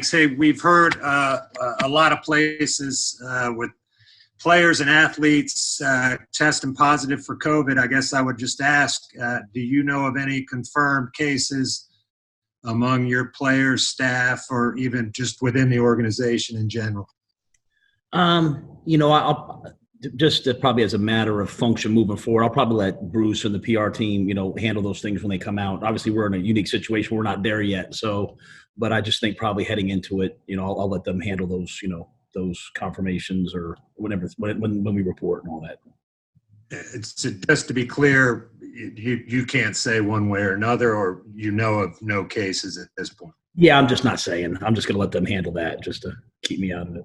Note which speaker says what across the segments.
Speaker 1: say we've heard a lot of places with players and athletes testing positive for COVID. I guess I would just ask, do you know of any confirmed cases among your players, staff, or even just within the organization in general?
Speaker 2: I'll just probably as a matter of function moving forward, I'll probably let Bruce and the PR team, handle those things when they come out. Obviously, we're in a unique situation. We're not there yet. But I just think probably heading into it, I'll let them handle those, those confirmations or whenever when we report and all that.
Speaker 1: It's just to be clear, you can't say one way or another, or of no cases at this point.
Speaker 2: Yeah, I'm just not saying. I'm just going to let them handle that just to keep me out of it.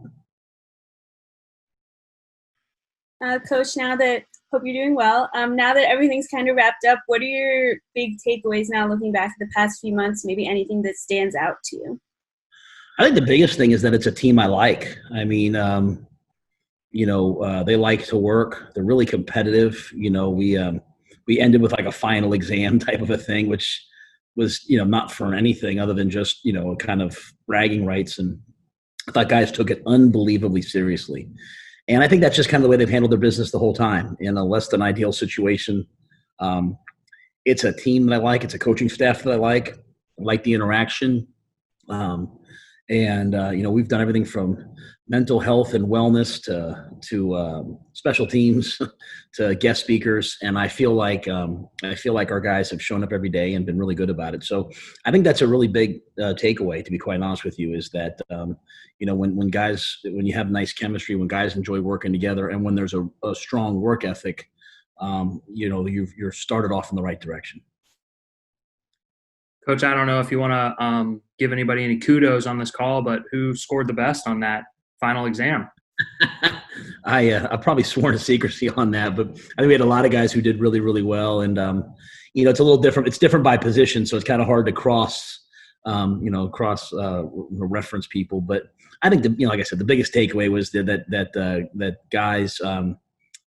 Speaker 3: Coach, hope you're doing well. Now that everything's kind of wrapped up, what are your big takeaways now looking back at the past few months, maybe anything that stands out to you?
Speaker 2: I think the biggest thing is that it's a team I like. I mean, they like to work. They're really competitive. We ended with like a final exam type of a thing, which was, not for anything other than just, kind of bragging rights. And I thought guys took it unbelievably seriously. And I think that's just kind of the way they've handled their business the whole time in a less than ideal situation. It's a team that I like. It's a coaching staff that I like. I like the interaction. We've done everything from mental health and wellness to special teams to guest speakers. And I feel like our guys have shown up every day and been really good about it. So I think that's a really big takeaway, to be quite honest with you, is that, when you have nice chemistry, when guys enjoy working together, and when there's a strong work ethic, you're started off in the right direction.
Speaker 4: Coach, I don't know if you want to give anybody any kudos on this call, but who scored the best on that final exam?
Speaker 2: I probably sworn to secrecy on that, but I think we had a lot of guys who did really, really well. And, it's a little different. It's different by position, so it's kind of hard to cross reference people. But I think, like I said, the biggest takeaway was that guys,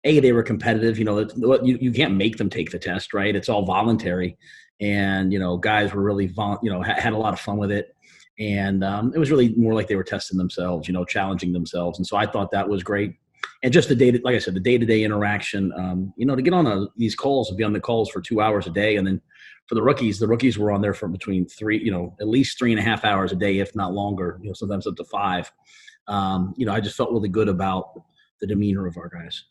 Speaker 2: they were competitive. You can't make them take the test, right? It's all voluntary. And, guys were really, had a lot of fun with it. And it was really more like they were testing themselves, challenging themselves. And so I thought that was great. And just the day-to-day interaction, to get on these calls and be on the calls for 2 hours a day. And then for the rookies were on there for between at least 3.5 hours a day, if not longer, sometimes up to 5. I just felt really good about the demeanor of our guys.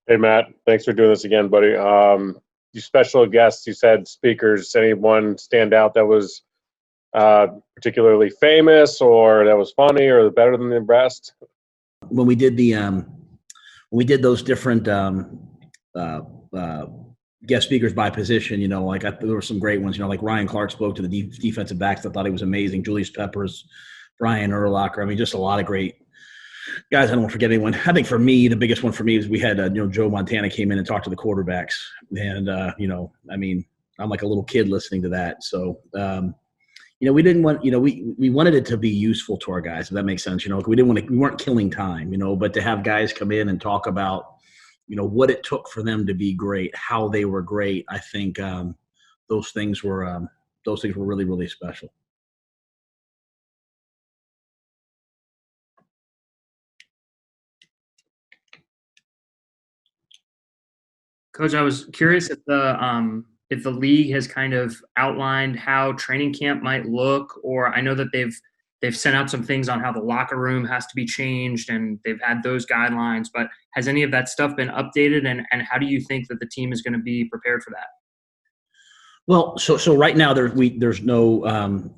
Speaker 5: Hey, Matt, thanks for doing this again, buddy. You special guests, you said speakers, anyone stand out that was particularly famous or that was funny or better than the rest?
Speaker 2: When we did those different guest speakers by position, there were some great ones, like Ryan Clark spoke to the defensive backs. I thought he was amazing. Julius Peppers, Brian Urlacher. I mean, just a lot of great guys. I don't want to forget anyone. I think for me, the biggest one for me is we had, Joe Montana came in and talked to the quarterbacks. And, I'm like a little kid listening to that. So, we didn't want, we wanted it to be useful to our guys, if that makes sense. We weren't killing time, but to have guys come in and talk about, what it took for them to be great, how they were great. I think those things were really, really special.
Speaker 4: Coach, I was curious if the league has kind of outlined how training camp might look, or I know that they've sent out some things on how the locker room has to be changed, and they've had those guidelines. But has any of that stuff been updated, and how do you think that the team is going to be prepared for that?
Speaker 2: Well, so right now there's no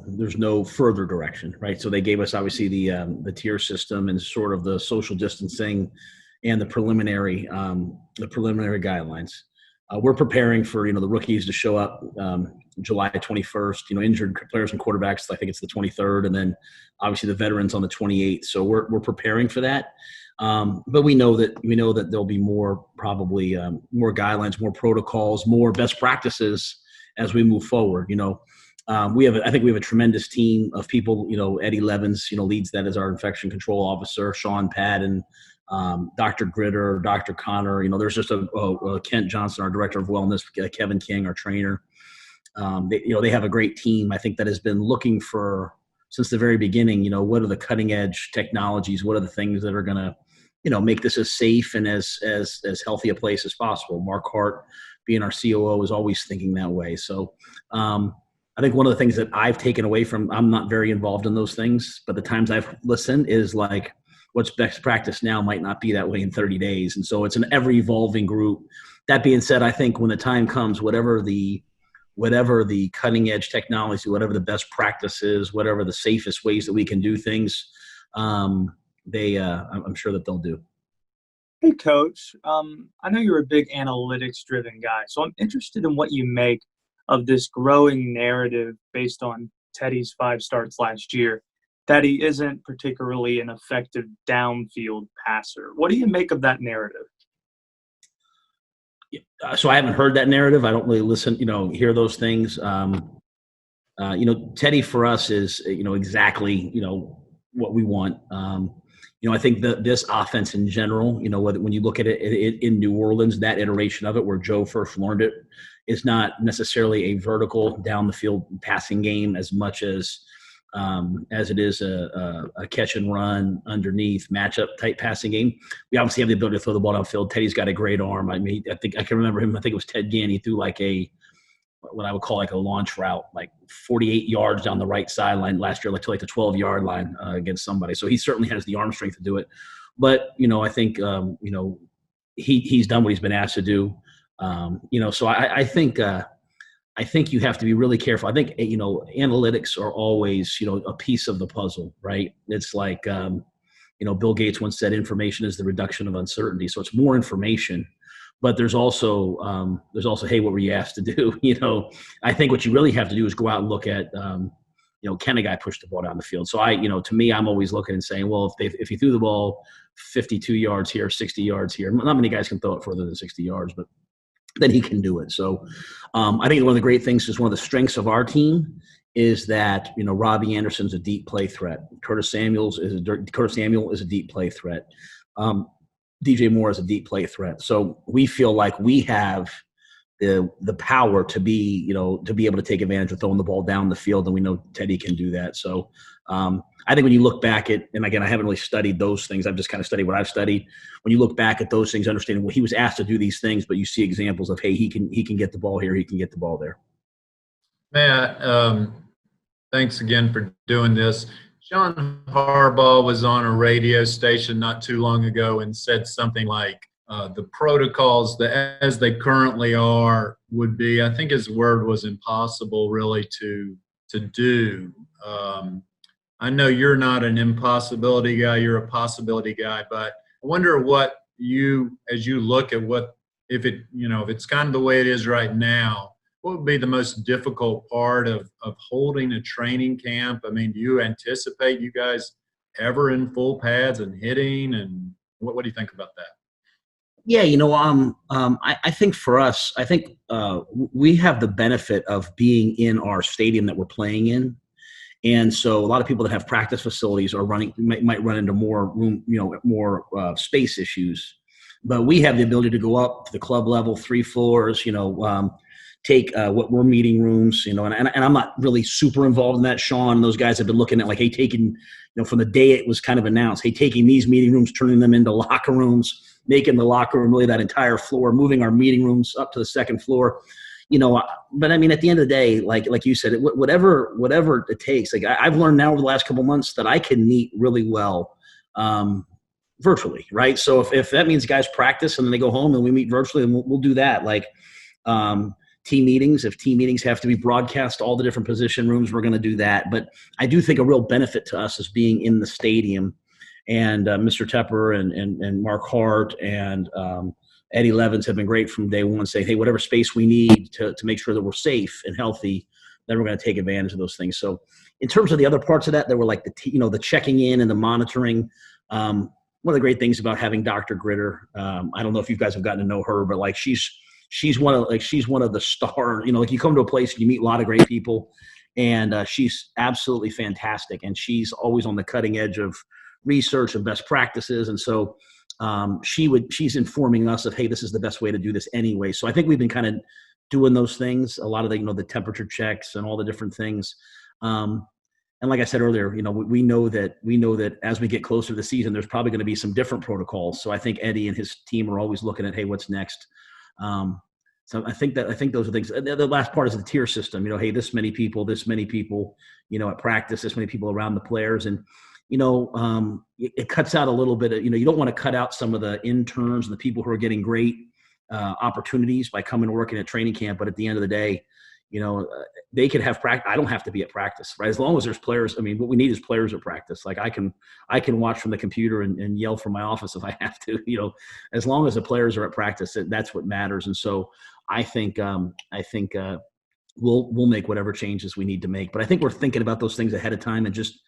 Speaker 2: there's no further direction, right? So they gave us obviously the tier system and sort of the social distancing and the preliminary guidelines. We're preparing for, the rookies to show up July 21st, injured players and quarterbacks, I think it's the 23rd, and then obviously the veterans on the 28th. So we're preparing for that. But we know that there'll be more guidelines, more protocols, more best practices as we move forward. I think we have a tremendous team of people. Eddie Levins, leads that as our infection control officer. Sean Padden, Dr. Gritter, Dr. Connor. There's just a Kent Johnson, our director of wellness, Kevin King, our trainer. They have a great team. I think that has been looking for since the very beginning. What are the cutting edge technologies? What are the things that are going to, make this as safe and as healthy a place as possible? Mark Hart, being our COO, is always thinking that way. So I think one of the things that I've taken away from, I'm not very involved in those things, but the times I've listened is like, what's best practice now might not be that way in 30 days. And so it's an ever evolving group. That being said, I think when the time comes, whatever the cutting edge technology, whatever the best practices, whatever the safest ways that we can do things, I'm sure that they'll do.
Speaker 6: Hey, Coach. I know you're a big analytics-driven guy, so I'm interested in what you make of this growing narrative based on Teddy's 5 starts last year, that he isn't particularly an effective downfield passer. What do you make of that narrative?
Speaker 2: So I haven't heard that narrative. I don't really listen, hear those things. Teddy for us is, exactly, what we want. I think this offense in general, when you look at it in New Orleans, that iteration of it where Joe first learned it is not necessarily a vertical down the field passing game as much as it is a catch and run underneath matchup type passing game. We obviously have the ability to throw the ball downfield. Teddy's got a great arm. I mean, I think I can remember him. I think it was Ted Ginn. He threw like what I would call like a launch route, like 48 yards down the right sideline last year, like to like the 12-yard line against somebody. So he certainly has the arm strength to do it. But, I think, he's done what he's been asked to do. So I think you have to be really careful. I think, analytics are always, a piece of the puzzle, right? It's like, Bill Gates once said, information is the reduction of uncertainty. So it's more information. But there's also, hey, what were you asked to do? I think what you really have to do is go out and look at, can a guy push the ball down the field? So to me, I'm always looking and saying, well, if he threw the ball 52 yards here, 60 yards here, not many guys can throw it further than 60 yards, but then he can do it. So I think one of the great things is one of the strengths of our team is that, Robbie Anderson's a deep play threat. Curtis Samuel is a deep play threat. DJ Moore is a deep play threat. So we feel like we have the power to be able to take advantage of throwing the ball down the field, and we know Teddy can do that. So I think when you look back at, and again, I haven't really studied those things. I've just kind of studied what I've studied. When you look back at those things, understanding, well, he was asked to do these things, but you see examples of, hey, he can get the ball here, he can get the ball there.
Speaker 7: Matt, thanks again for doing this. John Harbaugh was on a radio station not too long ago and said something like the protocols as they currently are would be, I think his word was impossible really to do. I know you're not an impossibility guy, you're a possibility guy, but I wonder what as you look at if it's kind of the way it is right now, what would be the most difficult part of holding a training camp? I mean, do you anticipate you guys ever in full pads and hitting? And what do you think about that?
Speaker 2: Yeah, I think for us, we have the benefit of being in our stadium that we're playing in. And so a lot of people that have practice facilities might run into more room, more space issues. But we have the ability to go up to the club level, 3 floors, take what we're meeting rooms, and I'm not really super involved in that. Sean and those guys have been looking at hey, taking, from the day it was kind of announced, hey, taking these meeting rooms, turning them into locker rooms, making the locker room really that entire floor, moving our meeting rooms up to the 2nd floor, but I mean, at the end of the day, like you said, whatever it takes, I've learned now over the last couple of months that I can meet really well virtually, right? So if that means guys practice and then they go home and we meet virtually, then we'll do that. Team meetings, if team meetings have to be broadcast, all the different position rooms, we're going to do that. But I do think a real benefit to us is being in the stadium. And Mr. Tepper and Mark Hart and Eddie Levins have been great from day one, saying, hey, whatever space we need to make sure that we're safe and healthy, then we're going to take advantage of those things. So in terms of the other parts of that, there were the checking in and the monitoring. One of the great things about having Dr. Gritter, I don't know if you guys have gotten to know her, but she's one of the stars. You come to a place and you meet a lot of great people, and she's absolutely fantastic, and she's always on the cutting edge of research and best practices. And so she's informing us of, hey, this is the best way to do this anyway. So I think we've been kind of doing those things, a lot of the, the temperature checks and all the different things. And like I said earlier, we know that as we get closer to the season, there's probably going to be some different protocols. So I think Eddie and his team are always looking at, hey, what's next? So I think those are things. The last part is the tier system. Hey, this many people, at practice, this many people around the players, and it cuts out a little bit of, you don't want to cut out some of the interns and the people who are getting great opportunities by coming and working at training camp. But at the end of the day, they could have practice. I don't have to be at practice, right? As long as there's players. I mean, what we need is players at practice. Like I can watch from the computer and yell from my office if I have to, as long as the players are at practice, that's what matters. And so I think we'll make whatever changes we need to make. But I think we're thinking about those things ahead of time and just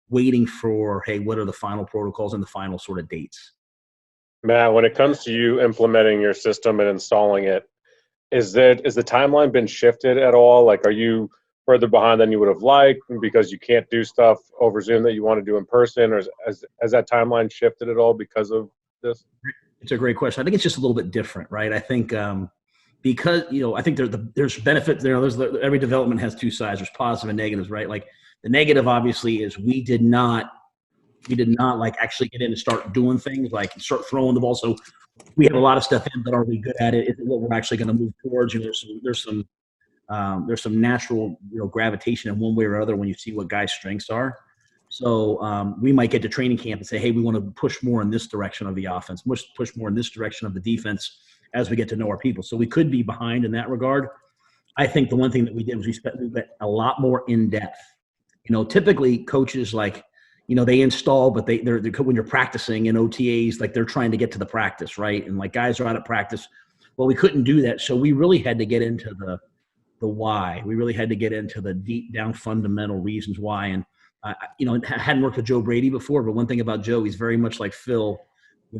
Speaker 2: waiting for, hey, what are the final protocols and the final sort of dates?
Speaker 5: Matt, when it comes to you implementing your system and installing it, is the timeline been shifted at all? Like, are you further behind than you would have liked because you can't do stuff over Zoom that you want to do in person, or has that timeline shifted at all because of this?
Speaker 2: It's a great question. I think it's just a little bit different, right? I think because I think there's benefits. Every development has two sides. There's positive and negatives, right? Like the negative obviously is we did not like actually get in and start doing things, like start throwing the ball. So we have a lot of stuff in, but are we good at it? Is it what we're actually going to move towards? There's some natural gravitation in one way or another when you see what guys' strengths are. So we might get to training camp and say, hey, we want to push more in this direction of the offense, push more in this direction of the defense as we get to know our people. So we could be behind in that regard. I think the one thing that we did was we went a lot more in depth. Typically coaches they install, but they're when you're practicing in OTAs, like they're trying to get to the practice, right? And like guys are out at practice. Well, we couldn't do that. So we really had to get into the why. We really had to get into the deep down fundamental reasons why. And, I hadn't worked with Joe Brady before, but one thing about Joe, he's very much like Phil.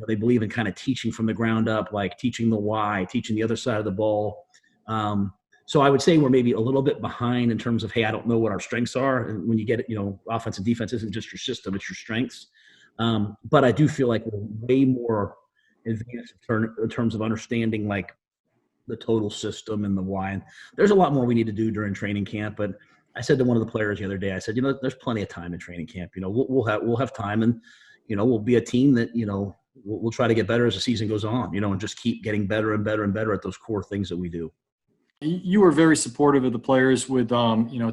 Speaker 2: They believe in kind of teaching from the ground up, like teaching the why, teaching the other side of the ball. So I would say we're maybe a little bit behind in terms of, hey, I don't know what our strengths are. And when you get it, offense and defense isn't just your system, it's your strengths. But I do feel like we're way more advanced in terms of understanding like the total system and the why. And there's a lot more we need to do during training camp. But I said to one of the players the other day, I said, there's plenty of time in training camp. We'll have time, and we'll be a team that we'll try to get better as the season goes on. And just keep getting better and better and better at those core things that we do.
Speaker 8: You were very supportive of the players with,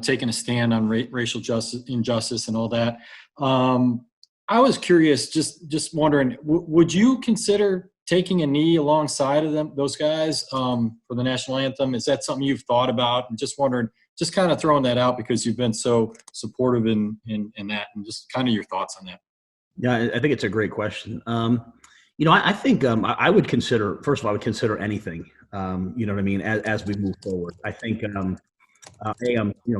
Speaker 8: taking a stand on racial injustice and all that. I was curious, just wondering, would you consider taking a knee alongside of those guys for the national anthem? Is that something you've thought about? And just wondering, just kind of throwing that out because you've been so supportive in that, and just kind of your thoughts on that.
Speaker 2: Yeah, I think it's a great question. I think I would consider, first of all, I would consider anything, what I mean, as we move forward. I think, I'm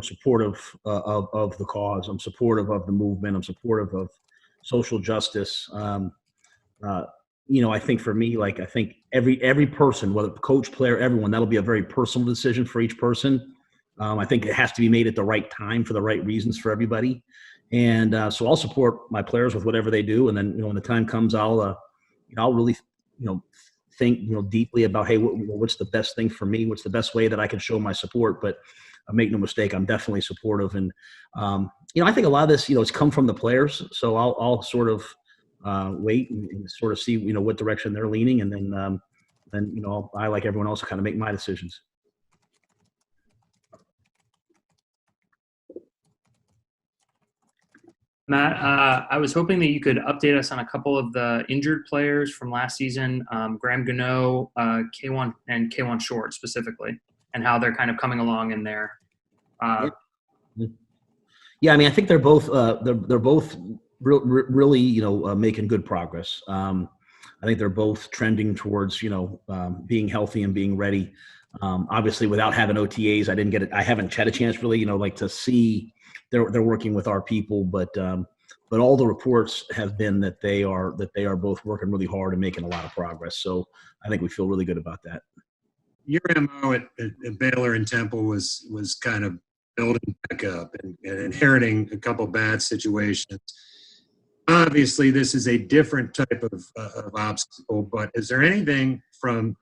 Speaker 2: supportive of the cause. I'm supportive of the movement. I'm supportive of social justice. I think for me, I think every person, whether coach, player, everyone, that'll be a very personal decision for each person. I think it has to be made at the right time for the right reasons for everybody. And so I'll support my players with whatever they do. And then, when the time comes, I'll really, think, deeply about, hey, what's the best thing for me? What's the best way that I can show my support? But make no mistake, I'm definitely supportive. And, I think a lot of this, it's come from the players. So I'll sort of wait and sort of see, what direction they're leaning. And then I, like everyone else, kind of make my decisions.
Speaker 4: Matt, I was hoping that you could update us on a couple of the injured players from last season, Graham Gano, K1 Short specifically, and how they're kind of coming along in there.
Speaker 2: Yeah, I mean, I think they're both really making good progress. I think they're both trending towards being healthy and being ready. Obviously, without having OTAs, I haven't had a chance really to see. They're working with our people, but all the reports have been that they are both working really hard and making a lot of progress. So I think we feel really good about that.
Speaker 1: Your MO at Baylor and Temple was kind of building back up and inheriting a couple bad situations. Obviously, this is a different type of obstacle, but is there anything from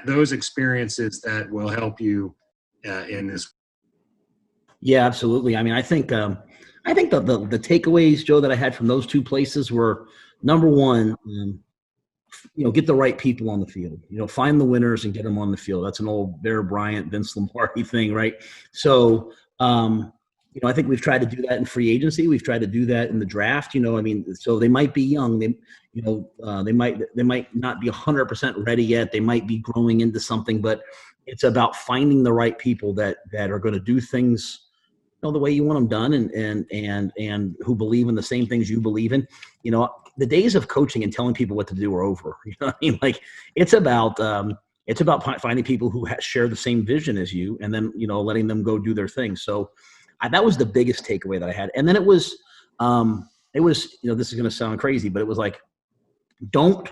Speaker 1: those experiences that will help you in this?
Speaker 2: Yeah, absolutely. I mean, I think the takeaways, Joe, that I had from those two places were, number one, get the right people on the field. Find the winners and get them on the field. That's an old Bear Bryant, Vince Lombardi thing, right? So, I think we've tried to do that in free agency. We've tried to do that in the draft. So they might be young. They might not be 100% ready yet. They might be growing into something, but it's about finding the right people that are going to do things the way you want them done, and who believe in the same things you believe in. The days of coaching and telling people what to do are over. Like it's about finding people who share the same vision as you, and then letting them go do their thing. So that was the biggest takeaway that I had. And then it was this is going to sound crazy, but it was like, don't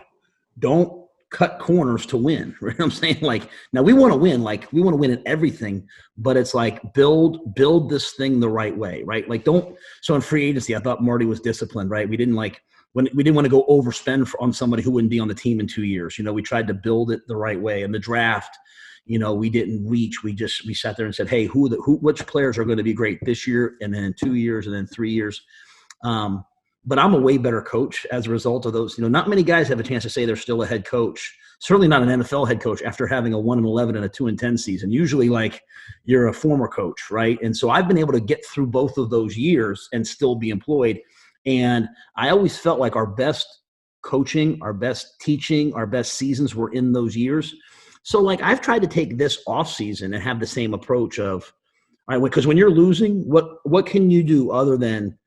Speaker 2: cut corners to win. Right? I'm saying, like, now we want to win, in everything, but it's like build this thing the right way, right? Like so in free agency, I thought Marty was disciplined, right? We didn't want to go overspend on somebody who wouldn't be on the team in 2 years. We tried to build it the right way. In the draft, we didn't reach. We sat there and said, hey, which players are going to be great this year, and then 2 years, and then 3 years. But I'm a way better coach as a result of those. Not many guys have a chance to say they're still a head coach. Certainly not an NFL head coach after having a 1-11 and a 2-10 season. Usually, like, you're a former coach, right? And so I've been able to get through both of those years and still be employed. And I always felt like our best coaching, our best teaching, our best seasons were in those years. So, like, I've tried to take this offseason and have the same approach of, all right, because when you're losing, what can you do other than,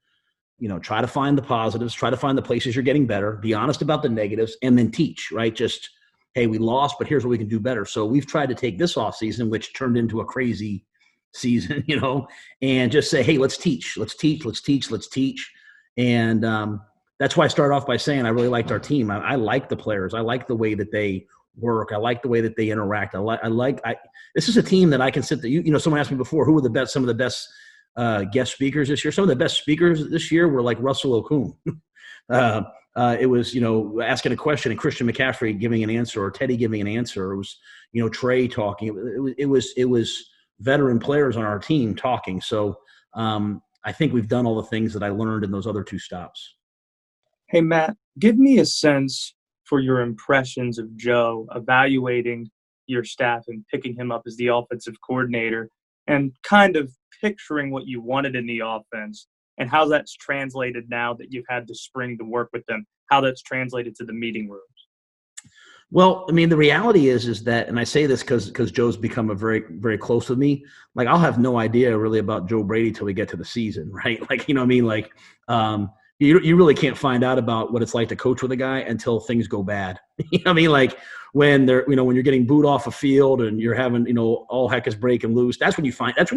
Speaker 2: try to find the positives, try to find the places you're getting better, be honest about the negatives, and then teach, right? Just, hey, we lost, but here's what we can do better. So we've tried to take this offseason, which turned into a crazy season, and just say, hey, let's teach. And that's why I started off by saying I really liked our team. I like the players. I like the way that they work. I like the way that they interact. This is a team that I can sit there. Someone asked me before, who were some of the best guest speakers this year. Some of the best speakers this year were like Russell Okung. It was, asking a question and Christian McCaffrey giving an answer, or Teddy giving an answer. It was, Trey talking. It was veteran players on our team talking. So I think we've done all the things that I learned in those other two stops.
Speaker 6: Hey, Matt, give me a sense for your impressions of Joe, evaluating your staff and picking him up as the offensive coordinator, and kind of picturing what you wanted in the offense and how that's translated now that you've had the spring to work with them, how that's translated to the meeting rooms.
Speaker 2: Well, I mean, the reality is that, and I say this because Joe's become a very, very close with me. Like, I'll have no idea really about Joe Brady till we get to the season, right? Like, Like, you really can't find out about what it's like to coach with a guy until things go bad. Like when when you're getting booed off a field and you're having, all heck is breaking loose. That's when you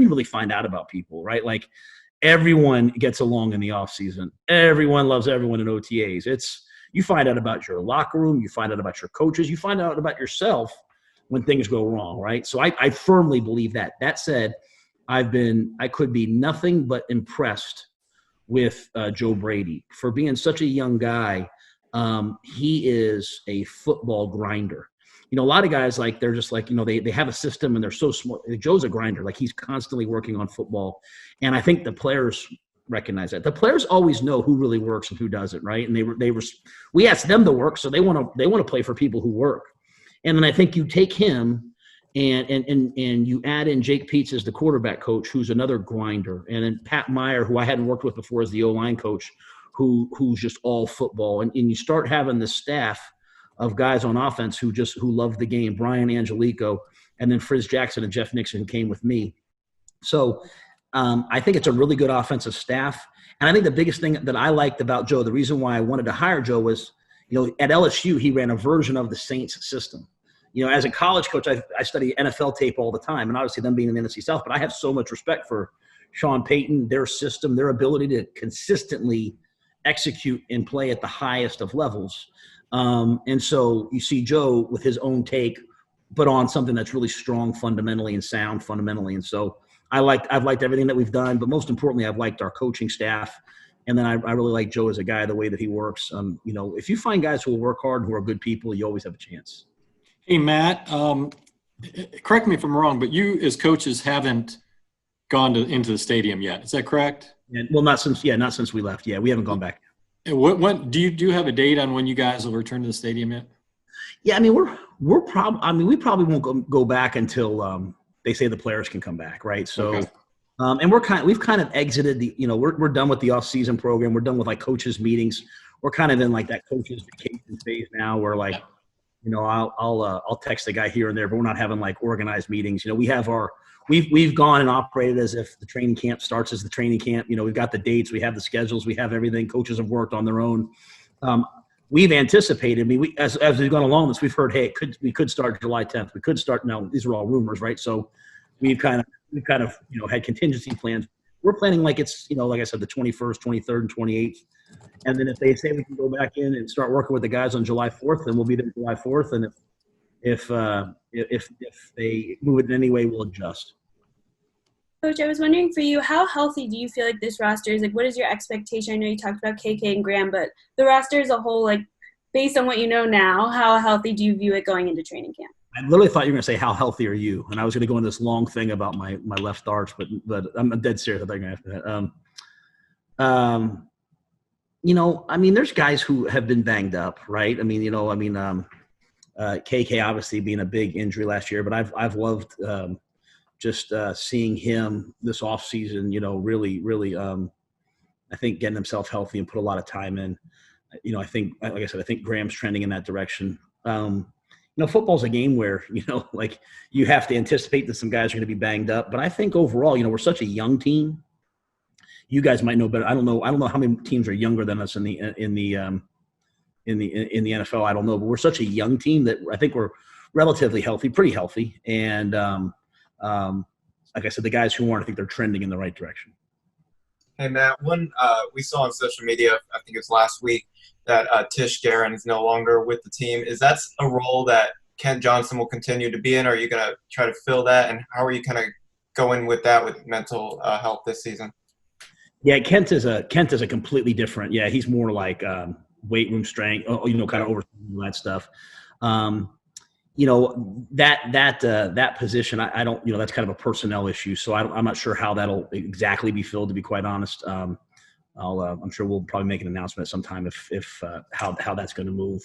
Speaker 2: really find out about people, right? Like, everyone gets along in the off season. Everyone loves everyone in OTAs. You find out about your locker room. You find out about your coaches. You find out about yourself when things go wrong, right? So I firmly believe that. That said, I could be nothing but impressed with Joe Brady for being such a young guy. He is a football grinder. A lot of guys, like, they're just like, they have a system and they're so smart. Joe's a grinder. Like, he's constantly working on football. And I think the players recognize that. The players always know who really works and who doesn't, right? And we ask them to work, so they want to play for people who work. And then I think you take him and you add in Jake Peets as the quarterback coach, who's another grinder, and then Pat Meyer, who I hadn't worked with before, as the O-line coach, who's just all football. And you start having this staff of guys on offense who love the game, Brian Angelico, and then Frizz Jackson and Jeff Nixon, who came with me. So I think it's a really good offensive staff. And I think the biggest thing that I liked about Joe, the reason why I wanted to hire Joe was, at LSU, he ran a version of the Saints system. As a college coach, I study NFL tape all the time, and obviously them being in the NFC South, but I have so much respect for Sean Payton, their system, their ability to consistently execute and play at the highest of levels. And so you see Joe with his own take, but on something that's really strong fundamentally and sound fundamentally. And so I've liked everything that we've done, but most importantly, I've liked our coaching staff. And then I really like Joe as a guy, the way that he works. If you find guys who will work hard, who are good people, you always have a chance.
Speaker 8: Hey, Matt, correct me if I'm wrong, but you as coaches haven't gone into the stadium yet. Is that correct?
Speaker 2: Well, not since we left. Yeah, we haven't gone back.
Speaker 8: When do you have a date on when you guys will return to the stadium yet?
Speaker 2: Yeah, I mean, we probably won't go back until they say the players can come back, right? So,
Speaker 8: Okay.
Speaker 2: And we've kind of exited we're done with the offseason program. We're done with like coaches meetings. We're kind of in like that coaches vacation phase now, where like, I'll text the guy here and there, but we're not having like organized meetings. We've gone and operated as if the training camp starts as the training camp. We've got the dates, we have the schedules, we have everything. Coaches have worked on their own. We've anticipated. I mean, as we've gone along this, we've heard, hey, we could start July 10th. We could start. Now, these are all rumors, right? So we've kind of had contingency plans. We're planning like it's like I said, the 21st, 23rd, and 28th. And then if they say we can go back in and start working with the guys on July 4th, then we'll be there July 4th. And if they move it in any way, we'll adjust.
Speaker 3: Coach, I was wondering for you, how healthy do you feel like this roster is? Like, what is your expectation? I know you talked about KK and Graham, but the roster as a whole, like, based on what you know now, how healthy do you view it going into training camp?
Speaker 2: I literally thought you were going to say, how healthy are you? And I was going to go into this long thing about my left arch, but I'm dead serious. I thought you were going to ask that. I mean, there's guys who have been banged up, right? I mean, KK obviously being a big injury last year, but I've loved just seeing him this offseason, really, I think getting himself healthy and put a lot of time in. I think, like I said, I think Graham's trending in that direction. Football's a game where, like you have to anticipate that some guys are going to be banged up. But I think overall, we're such a young team. You guys might know better. I don't know how many teams are younger than us in the NFL. I don't know, but we're such a young team that I think we're relatively healthy, pretty healthy. And like I said, the guys who aren't, I think they're trending in the right direction.
Speaker 9: Hey, Matt, we saw on social media, I think it's last week, that Tish Guerin is no longer with the team. Is that a role that Kent Johnson will continue to be in, or are you going to try to fill that? And how are you kind of going with that with mental health this season?
Speaker 2: Yeah, Kent is a completely different. Yeah, he's more like weight room strength, kind of overseeing that stuff. That position, I don't, that's kind of a personnel issue. So I'm not sure how that'll exactly be filled, to be quite honest. I'm sure we'll probably make an announcement at some time if how that's going to move.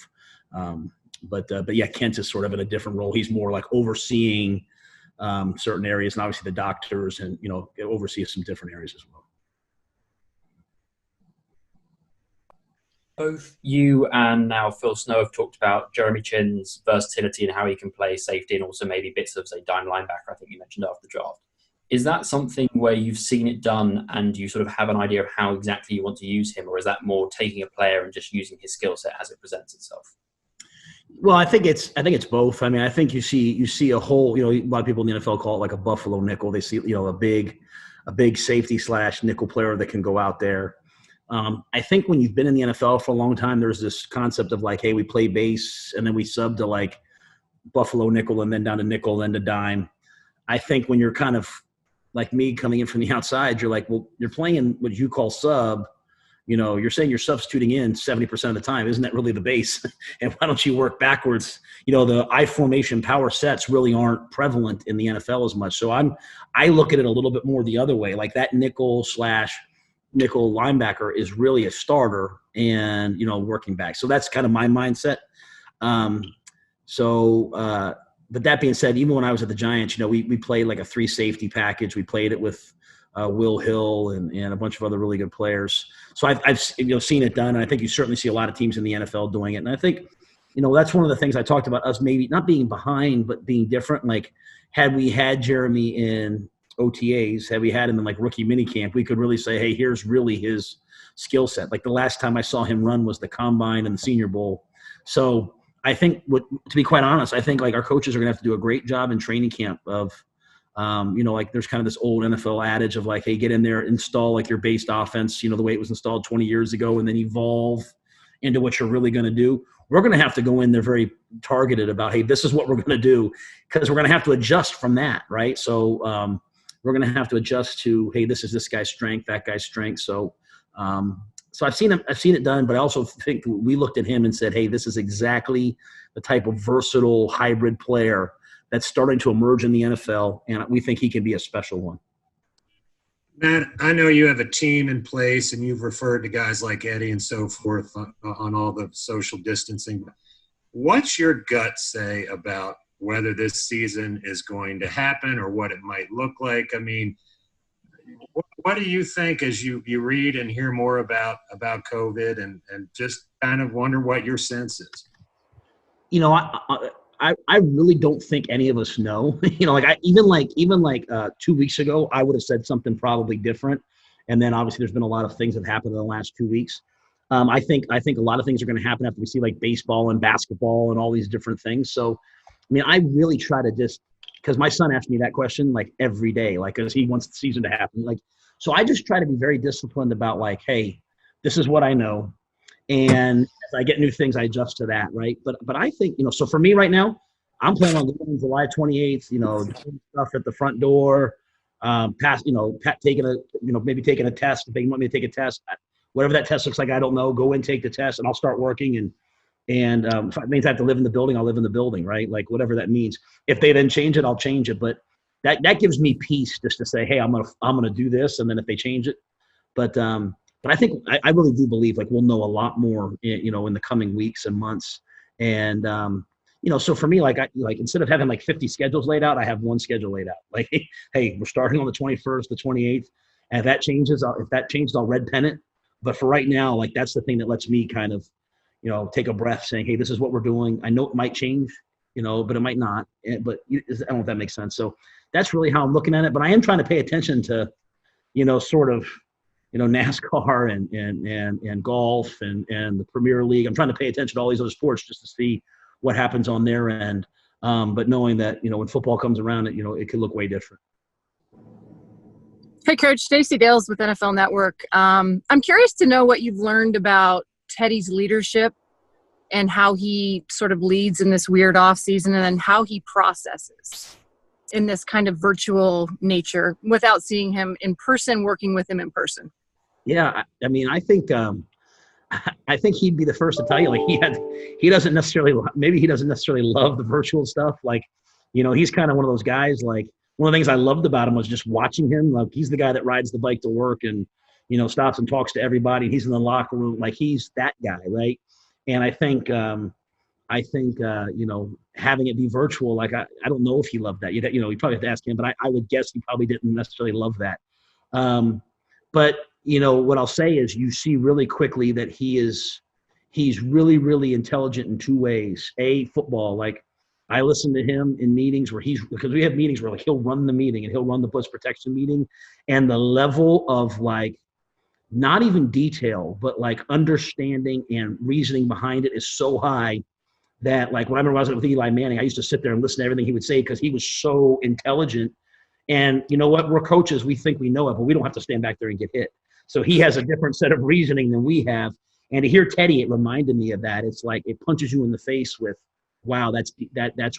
Speaker 2: But yeah, Kent is sort of in a different role. He's more like overseeing certain areas, and obviously the doctors, and oversees some different areas as well.
Speaker 10: Both you and now Phil Snow have talked about Jeremy Chinn's versatility and how he can play safety, and also maybe bits of, say, dime linebacker, I think you mentioned after the draft. Is that something where you've seen it done and you sort of have an idea of how exactly you want to use him, or is that more taking a player and just using his skill set as it presents itself?
Speaker 2: Well, I think it's both. I mean, I think you see a whole, a lot of people in the NFL call it like a Buffalo nickel. They see, a big safety / nickel player that can go out there. I think when you've been in the NFL for a long time, there's this concept of like, hey, we play base and then we sub to like Buffalo nickel and then down to nickel, then to dime. I think when you're kind of like me coming in from the outside, you're like, well, you're playing what you call sub. You're saying you're substituting in 70% of the time. Isn't that really the base? And why don't you work backwards? The I formation power sets really aren't prevalent in the NFL as much. So I look at it a little bit more the other way. Like that nickel linebacker is really a starter and, working back. So that's kind of my mindset. But that being said, even when I was at the Giants, we played like a 3 safety package. We played it with Will Hill and a bunch of other really good players. So I've seen it done. And I think you certainly see a lot of teams in the NFL doing it. And I think, that's one of the things I talked about, us maybe not being behind, but being different. Like had we had Jeremy in OTAs, had we had him in like rookie minicamp, we could really say, hey, here's really his skill set. Like the last time I saw him run was the Combine and the Senior Bowl. So I think, to be quite honest, I think like our coaches are going to have to do a great job in training camp of, like there's kind of this old NFL adage of like, hey, get in there, install like your based offense, the way it was installed 20 years ago, and then evolve into what you're really going to do. We're going to have to go in there very targeted about, hey, this is what we're going to do, because we're going to have to adjust from that, right? So we're going to have to adjust to, hey, this is this guy's strength, that guy's strength. So, so I've seen it done, but I also think we looked at him and said, hey, this is exactly the type of versatile hybrid player that's starting to emerge in the NFL, and we think he can be a special one.
Speaker 1: Matt, I know you have a team in place, and you've referred to guys like Eddie and so forth on all the social distancing. What's your gut say about whether this season is going to happen or what it might look like? I mean, what do you think as you read and hear more about COVID and just kind of wonder what your sense is?
Speaker 2: You know, I really don't think any of us know. You know, like even 2 weeks ago, I would have said something probably different. And then obviously there's been a lot of things that have happened in the last 2 weeks. I think a lot of things are going to happen after we see like baseball and basketball and all these different things. So, I mean, I really try to just, because my son asks me that question like every day, like, because he wants the season to happen. Like, so I just try to be very disciplined about like, hey, this is what I know. And as I get new things, I adjust to that, right? But I think, you know, so for me right now, I'm planning on going July 28th, you know, doing stuff at the front door, maybe taking a test. If they want me to take a test, whatever that test looks like, I don't know. Go in, take the test, and I'll start working. And if it means I have to live in the building, I'll live in the building, right? Like whatever that means. If they then change it, I'll change it. But that gives me peace just to say, hey, I'm gonna do this, and then if they change it, but I think I really do believe like we'll know a lot more, you know, in the coming weeks and months. And you know, so for me, like instead of having like 50 schedules laid out, I have one schedule laid out. Like, hey, we're starting on the 21st, the 28th, and if that changes, I'll red pen it. But for right now, like that's the thing that lets me kind of, you know, take a breath, saying, hey, this is what we're doing. I know it might change, you know, but it might not. But I don't know if that makes sense. So that's really how I'm looking at it. But I am trying to pay attention to, you know, sort of, you know, NASCAR and golf and the Premier League. I'm trying to pay attention to all these other sports just to see what happens on their end. But knowing that, you know, when football comes around, you know, it could look way different.
Speaker 11: Hey, Coach, Stacey Dales with NFL Network. I'm curious to know what you've learned about Teddy's leadership and how he sort of leads in this weird offseason, and then how he processes in this kind of virtual nature without seeing him in person, working with him in person.
Speaker 2: Yeah, I mean, I think he'd be the first to tell you, like he doesn't necessarily love the virtual stuff. Like, you know, he's kind of one of those guys, like one of the things I loved about him was just watching him. Like he's the guy that rides the bike to work and, you know, stops and talks to everybody. He's in the locker room. Like he's that guy. Right. And I think, you know, having it be virtual, like, I don't know if he loved that. You know, you probably have to ask him, but I would guess he probably didn't necessarily love that. But, you know, what I'll say is you see really quickly that he's really, really intelligent in two ways. Football, like I listen to him in meetings because we have meetings where like he'll run the meeting and he'll run the blitz protection meeting, and the level of like, not even detail, but like understanding and reasoning behind it is so high that like when I remember I was with Eli Manning, I used to sit there and listen to everything he would say because he was so intelligent. And you know what? We're coaches. We think we know it, but we don't have to stand back there and get hit. So he has a different set of reasoning than we have. And to hear Teddy, it reminded me of that. It's like it punches you in the face with, wow, that's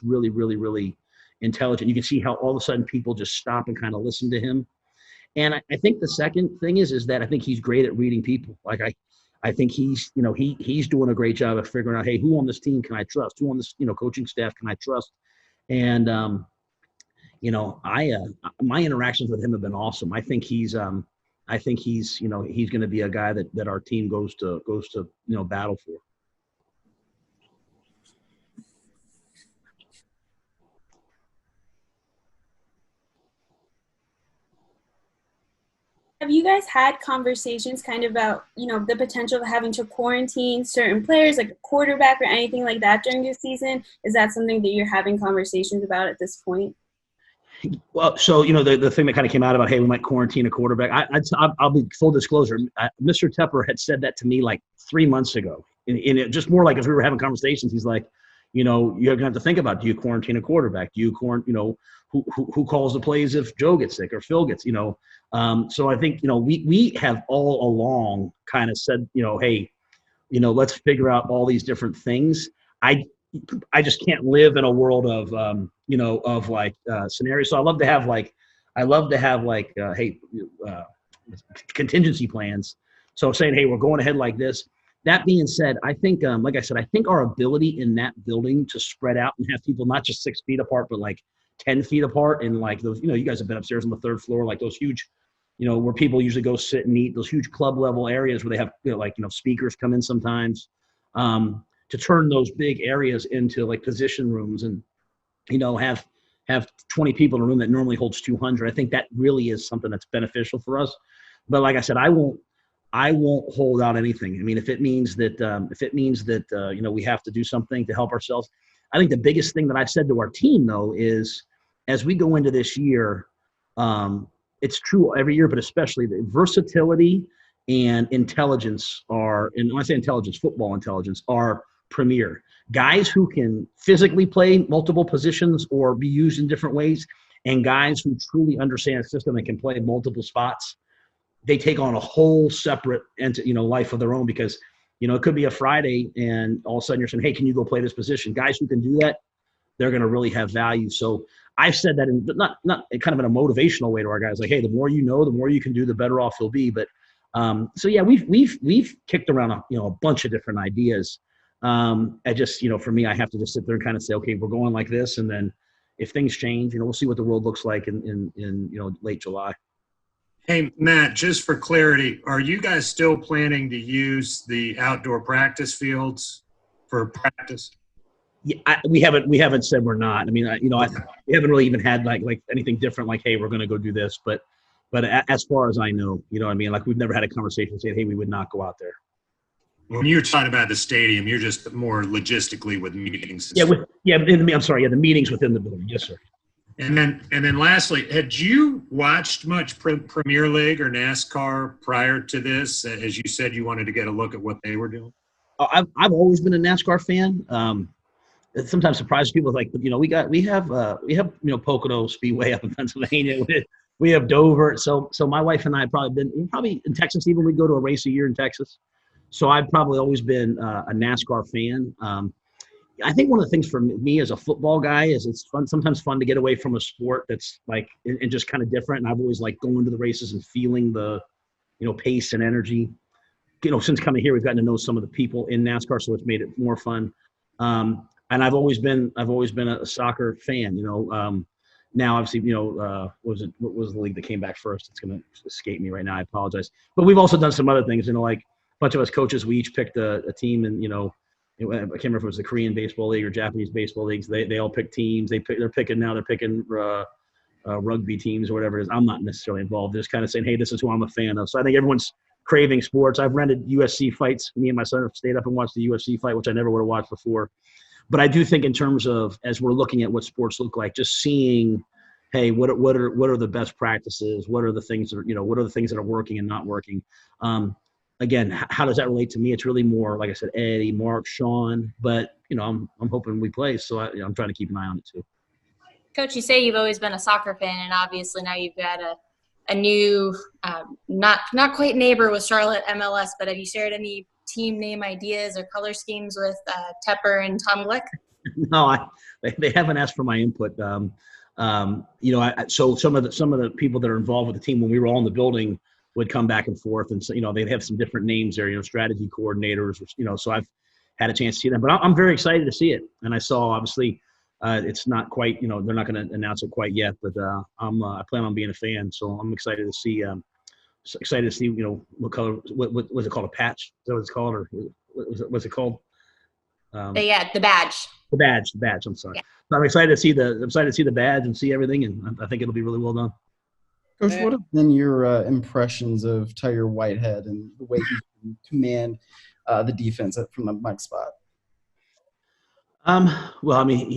Speaker 2: really, really, really intelligent. You can see how all of a sudden people just stop and kind of listen to him. And I think the second thing is that I think he's great at reading people. Like I think he's doing a great job of figuring out, hey, who on this team can I trust? Who on this, you know, coaching staff can I trust? And you know, my interactions with him have been awesome. I think he's you know, he's going to be a guy that our team goes to, you know, battle for.
Speaker 3: Have you guys had conversations kind of about, you know, the potential of having to quarantine certain players, like a quarterback or anything like that during this season? Is that something that you're having conversations about at this point?
Speaker 2: Well, so, you know, the thing that kind of came out about, hey, we might quarantine a quarterback. I'll be full disclosure. Mr. Tepper had said that to me like 3 months ago. And it just more like as we were having conversations, he's like, you know, you're going to have to think about, do you quarantine a quarterback? Do you quarantine, you know, who calls the plays if Joe gets sick or Phil gets, you know? So I think, you know, we have all along kind of said, you know, hey, you know, let's figure out all these different things. I just can't live in a world of, you know, of like scenarios. So I love to have like I love to have like, contingency plans. So saying, hey, we're going ahead like this. That being said, I think, like I said, I think our ability in that building to spread out and have people not just 6 feet apart, but like 10 feet apart, and like those, you guys have been upstairs on the 3rd floor, like those huge, where people usually go sit and eat, those huge club level areas where they have, speakers come in sometimes, to turn those big areas into like position rooms and, have 20 people in a room that normally holds 200. I think that really is something that's beneficial for us. But like I said, I won't hold out anything. I mean, if it means that, we have to do something to help ourselves. I think the biggest thing that I've said to our team though is, as we go into this year, it's true every year, but especially the versatility and intelligence are, and when I say intelligence, football intelligence, are premier. Guys who can physically play multiple positions or be used in different ways, and guys who truly understand the system and can play multiple spots, they take on a whole separate life of their own, because it could be a Friday and all of a sudden you're saying, hey, can you go play this position? Guys who can do that, they're going to really have value. So I've said that in not kind of in a motivational way to our guys, like, hey, the more you know, the more you can do, the better off you'll be. But so yeah, we've kicked around a bunch of different ideas. I just, for me, I have to just sit there and kind of say, okay, we're going like this, and then if things change, we'll see what the world looks like in late July.
Speaker 1: Hey, Matt, just for clarity, are you guys still planning to use the outdoor practice fields for practice?
Speaker 2: Yeah, we haven't said we're not. I mean, we haven't really even had like anything different, like, hey, we're going to go do this. But as far as I know, like we've never had a conversation saying, hey, we would not go out there.
Speaker 1: When you're talking about the stadium, you're just more logistically with meetings.
Speaker 2: I'm sorry. The meetings within the building. Yes, sir.
Speaker 1: And then lastly, had you watched much Premier League or NASCAR prior to this? As you said, you wanted to get a look at what they were doing.
Speaker 2: I've always been a NASCAR fan. It sometimes surprises people, like, we have Pocono Speedway up in Pennsylvania. We have Dover. So my wife and I have probably in Texas, even we go to a race a year in Texas. So I've probably always been a NASCAR fan. I think one of the things for me as a football guy is it's sometimes fun to get away from a sport that's like and just kind of different. And I've always liked going to the races and feeling the, pace and energy. Since coming here, we've gotten to know some of the people in NASCAR, so it's made it more fun. And I've always been a soccer fan. Now obviously, what was the league that came back first? It's going to escape me right now. I apologize. But we've also done some other things. Like a bunch of us coaches, we each picked a team, and I can't remember if it was the Korean baseball league or Japanese baseball leagues. They all pick teams. They're picking rugby teams or whatever it is. I'm not necessarily involved. They're just kind of saying, hey, this is who I'm a fan of. So I think everyone's craving sports. I've rented UFC fights. Me and my son have stayed up and watched the UFC fight, which I never would have watched before. But I do think in terms of, as we're looking at what sports look like, just seeing, hey, what are the best practices? What are the things that are, what are the things that are working and not working? Again, how does that relate to me? It's really more, like I said, Eddie, Mark, Sean, but I'm hoping we play. So I'm trying to keep an eye on it too.
Speaker 12: Coach, you say you've always been a soccer fan, and obviously now you've got a new, not quite neighbor with Charlotte MLS, but have you shared any team name ideas or color schemes with Tepper and Tom Glick?
Speaker 2: No, they haven't asked for my input. So some of the people that are involved with the team, when we were all in the building, would come back and forth, and so they'd have some different names there, strategy coordinators, so I've had a chance to see them, but I'm very excited to see it. And I saw, obviously, it's not quite, they're not going to announce it quite yet, but I plan on being a fan, so I'm excited to see. What color? What was it called? A patch? Is that what it's called, or what's it called?
Speaker 12: The badge.
Speaker 2: The badge. I'm sorry. Yeah. So I'm excited to see the badge and see everything, and I think it'll be really well done.
Speaker 13: Coach, what have been your impressions of Tiger Whitehead and the way he can command the defense from the mic spot?
Speaker 2: Well, I mean,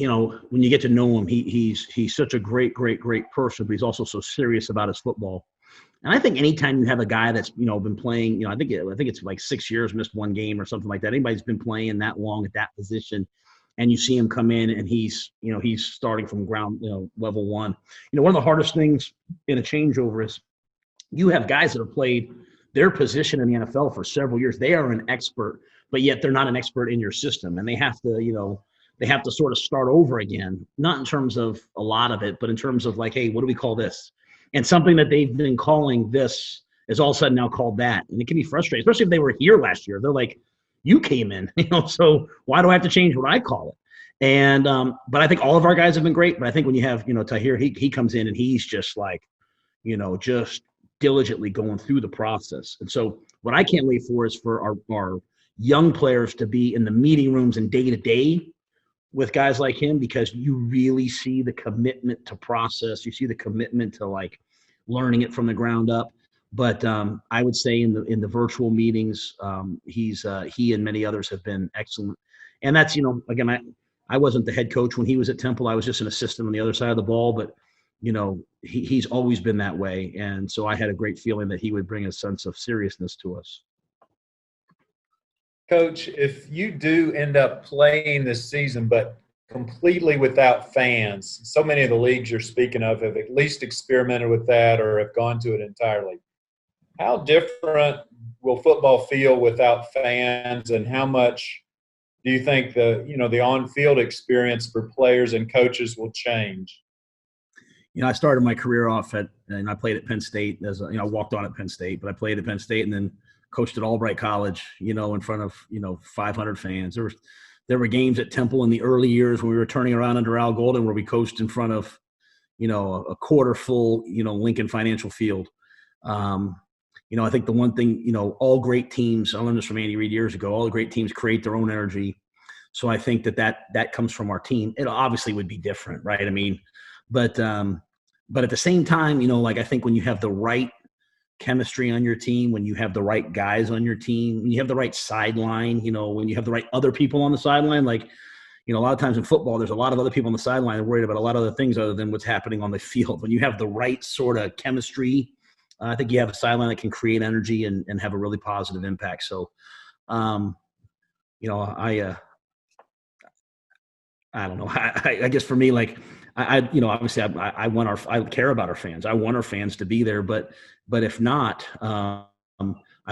Speaker 2: when you get to know him, he's such a great person, but he's also so serious about his football. And I think anytime you have a guy that's, been playing, I think it's like 6 years, missed one game or something like that. Anybody's been playing that long at that position, and you see him come in and he's starting from ground, level one. One of the hardest things in a changeover is you have guys that have played their position in the NFL for several years. They are an expert, but yet they're not an expert in your system, and they have to sort of start over again, not in terms of a lot of it, but in terms of like, hey, what do we call this? And something that they've been calling this is all of a sudden now called that. And it can be frustrating, especially if they were here last year. They're like, you came in, so why do I have to change what I call it? And but I think all of our guys have been great. But I think when you have, Tahir, he comes in and he's just like, just diligently going through the process. And so what I can't wait for is for our young players to be in the meeting rooms and day to day with guys like him, because you really see the commitment to process. You see the commitment to like learning it from the ground up. But I would say in the virtual meetings, he and many others have been excellent. And that's, again, I wasn't the head coach when he was at Temple. I was just an assistant on the other side of the ball, but he's always been that way. And so I had a great feeling that he would bring a sense of seriousness to us.
Speaker 7: Coach, if you do end up playing this season, but completely without fans, so many of the leagues you're speaking of have at least experimented with that or have gone to it entirely. How different will football feel without fans, and how much do you think the on-field experience for players and coaches will change?
Speaker 2: I started my career off and I played at Penn State I walked on at Penn State, but I played at Penn State and then coached at Albright College, in front of, 500 fans. There were games at Temple in the early years when we were turning around under Al Golden where we coached in front of, a quarter full, Lincoln Financial Field. I think the one thing, all great teams, I learned this from Andy Reid years ago, all the great teams create their own energy. So I think that comes from our team. It obviously would be different, right? I mean, but at the same time, I think when you have the right chemistry on your team, when you have the right guys on your team, when you have the right sideline, when you have the right other people on the sideline, like, a lot of times in football, there's a lot of other people on the sideline worried about a lot of other things other than what's happening on the field. When you have the right sort of chemistry, I think you have a sideline that can create energy and have a really positive impact. So, I don't know. I guess for me, like, obviously I care about our fans. I want our fans to be there, but if not, I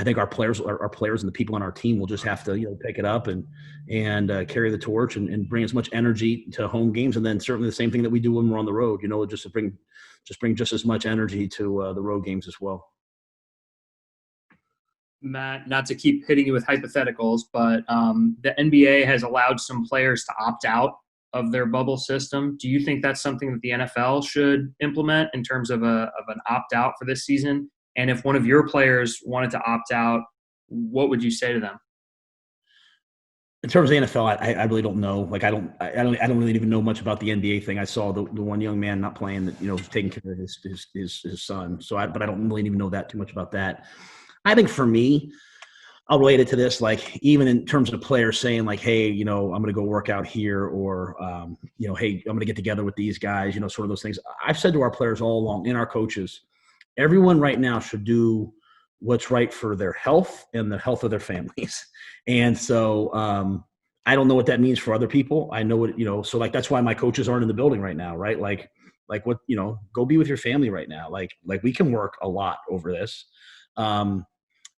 Speaker 2: think our players and the people on our team will just have to, pick it up and carry the torch and bring as much energy to home games. And then certainly the same thing that we do when we're on the road, just to bring just as much energy to the road games as well.
Speaker 4: Matt, not to keep hitting you with hypotheticals, but the NBA has allowed some players to opt out of their bubble system. Do you think that's something that the NFL should implement in terms of an opt-out for this season? And if one of your players wanted to opt out, what would you say to them?
Speaker 2: In terms of the NFL, I really don't know. Like, I don't really even know much about the NBA thing. I saw the one young man not playing that, was taking care of his son. But I don't really even know that too much about that. I think for me, I'll relate it to this, like, even in terms of players saying like, hey, I'm going to go work out here, or, hey, I'm going to get together with these guys, sort of those things. I've said to our players all along, and our coaches, everyone right now should do what's right for their health and the health of their families. And so I don't know what that means for other people. I know what, so like, that's why my coaches aren't in the building right now, right? Like what, go be with your family right now. Like we can work a lot over this.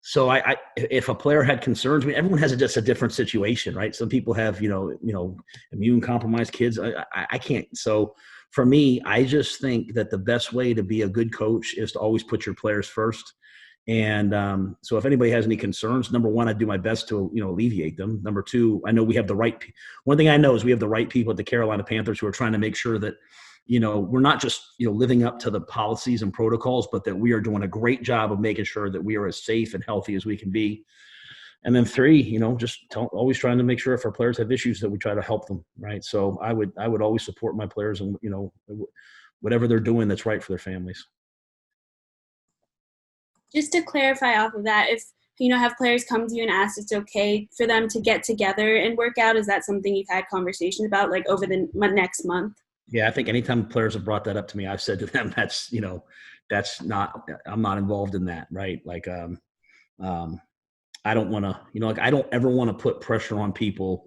Speaker 2: So if a player had concerns, everyone has just a different situation, right? Some people have, immune compromised kids. I can't. So for me, I just think that the best way to be a good coach is to always put your players first. And so if anybody has any concerns, number one, I do my best to, alleviate them. Number two, I know we have the right – one thing I know is we have the right people at the Carolina Panthers who are trying to make sure that, we're not just, living up to the policies and protocols, but that we are doing a great job of making sure that we are as safe and healthy as we can be. And then three, always trying to make sure if our players have issues that we try to help them, right? So I would always support my players and, whatever they're doing that's right for their families.
Speaker 3: Just to clarify off of that, if, have players come to you and ask it's okay for them to get together and work out, is that something you've had conversations about, like, over the next month?
Speaker 2: Yeah, I think anytime players have brought that up to me, I've said to them, that's not, I'm not involved in that, right? Like, I don't want to, I don't ever want to put pressure on people.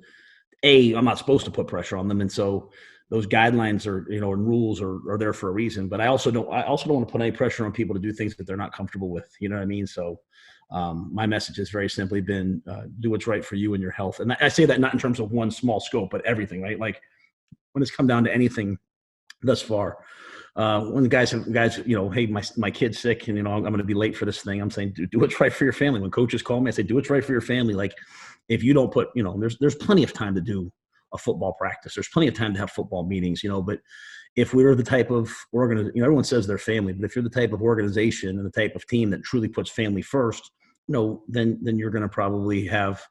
Speaker 2: I'm not supposed to put pressure on them. And so those guidelines are, and rules are there for a reason, but I also don't want to put any pressure on people to do things that they're not comfortable with. You know what I mean? So my message has very simply been, do what's right for you and your health. And I say that not in terms of one small scope, but everything, right? Like, when it's come down to anything thus far, when guys, hey, my kid's sick and, I'm going to be late for this thing. I'm saying, do what's right for your family. When coaches call me, I say, do what's right for your family. Like if you don't put, there's plenty of time to do a football practice. There's plenty of time to have football meetings, but if we're the type of everyone says they're family, but if you're the type of organization and the type of team that truly puts family first, then you're going to probably have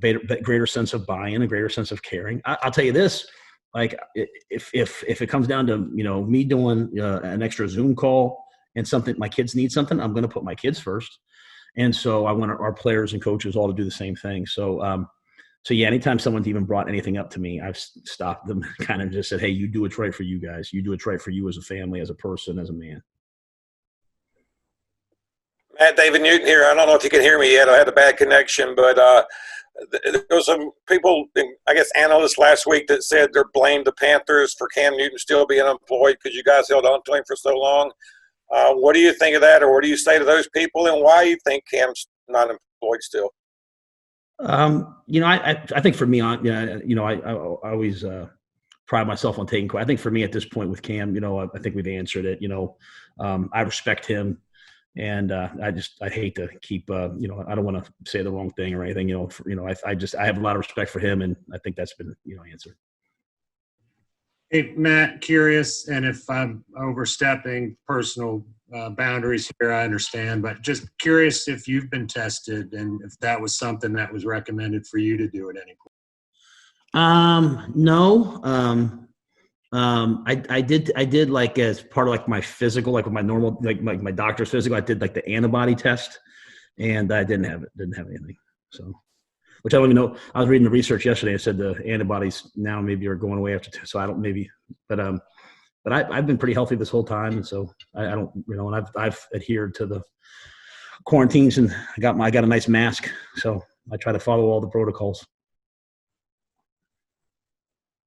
Speaker 2: a greater sense of buy-in, a greater sense of caring. I'll tell you this, like if it comes down to, me doing an extra Zoom call and something, my kids need something, I'm going to put my kids first. And so I want our players and coaches all to do the same thing. So yeah, anytime someone's even brought anything up to me, I've stopped them, kind of just said, hey, you do what's right for you guys. You do what's right for you as a family, as a person, as a man.
Speaker 14: Matt, David Newton here. I don't know if you can hear me yet. I had a bad connection, but there was some people, I guess analysts last week that said they blamed the Panthers for Cam Newton still being unemployed because you guys held on to him for so long. What do you think of that, or what do you say to those people, and why you think Cam's not employed still?
Speaker 2: I think for me, I always pride myself on taking. I think for me at this point with Cam, I think we've answered it. I respect him, and I hate to keep. I don't want to say the wrong thing or anything. I have a lot of respect for him, and I think that's been answered.
Speaker 1: Hey, Matt, curious, and if I'm overstepping personal boundaries here, I understand, but just curious if you've been tested and if that was something that was recommended for you to do at any point.
Speaker 2: No. I did like as part of like my physical, like with my normal, like my doctor's physical, I did like the antibody test and I didn't have anything. So. Which I don't even know. I was reading the research yesterday. It said the antibodies now maybe are going away after so I don't maybe, but I've been pretty healthy this whole time, and so I don't, and I've adhered to the quarantines, and I got a nice mask, so I try to follow all the protocols.